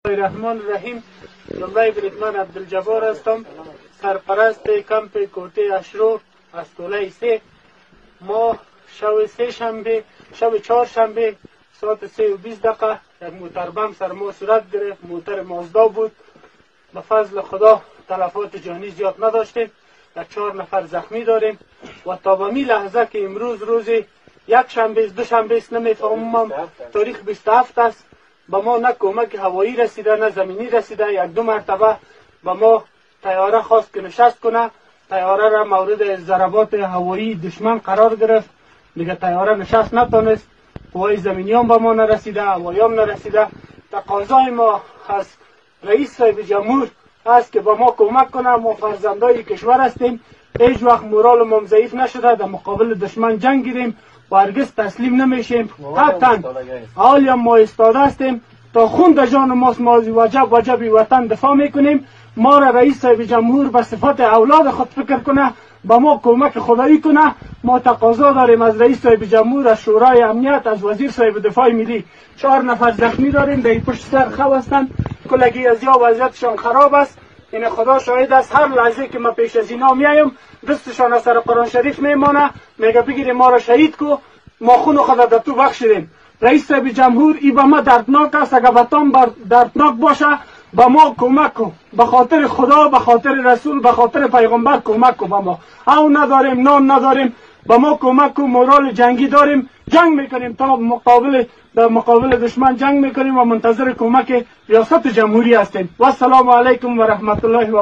الرحمن الرحیم. جمله بریدمن عبدالجبار هستم، سرپرست کمپ کوته اشرو از توله 3. ما شب چهارشنبه ساعت 3:20 یک موتر بم سر ما صورت گرفت. موتر مازدا بود. به فضل خدا تلفات جانی زیاد نداشتیم. یک 4 نفر زخمی داریم و تا به می لحظه که امروز روز یک شنبه است، دوشنبه است، نمیفهمم، تاریخ 27 است، به ما نه کمک هوایی رسیده نه زمینی رسیده. یک 2 مرتبه به ما طیاره خواست که نشست کنه. طیاره را مورد ضربات هوایی دشمن قرار گرفت. دیگه طیاره نشست نتونست. قوای زمینی هم به ما نرسیده، هوایی هم نرسیده. تقاضای ما از رئیس صاحب جمهور است که به ما کمک کنه. ما فرزندای کشور هستیم. هیچ وقت مورال ما ضعیف نشده. در مقابل دشمن جنگیدیم و هرگز تسلیم نمیشیم. قطعا حالی ما ایستاده هستیم تا خون در جان ماست. ما وجب وطن دفاع میکنیم. ما را رئیس صاحب جمهور به صفت اولاد خود فکر کنه، به ما کمک خدایی کنه. ما تقاضا داریم از رئیس صاحب جمهور، از شورای امنیت، از وزیر صاحب دفاع ملی. 4 نفر زخمی داریم، در پشت سر خو هستند. کلگی از یا وضعیتشان خراب است. این خدا شاهد است. هر لحظه که ما پیش از اینا میایم دستشان از سر قرآن شریف میمانه، میگه بگیریم ما را شهید کو، ما خون خود در تو بخشیدیم. رئیس صاحب جمهور ای به ما دردناک است. اگر به تان دردناک باشه به ما کمک کو، به خاطر خدا، به خاطر رسول، به خاطر پیغمبر کمک کو. به ما او نداریم، نان نداریم، به ما کمک کو. مورال جنگی داریم، جنگ میکنیم، تا در مقابل دشمن جنگ میکنیم و منتظر کمک ریاست جمهوری هستیم. و السلام علیکم و رحمت الله و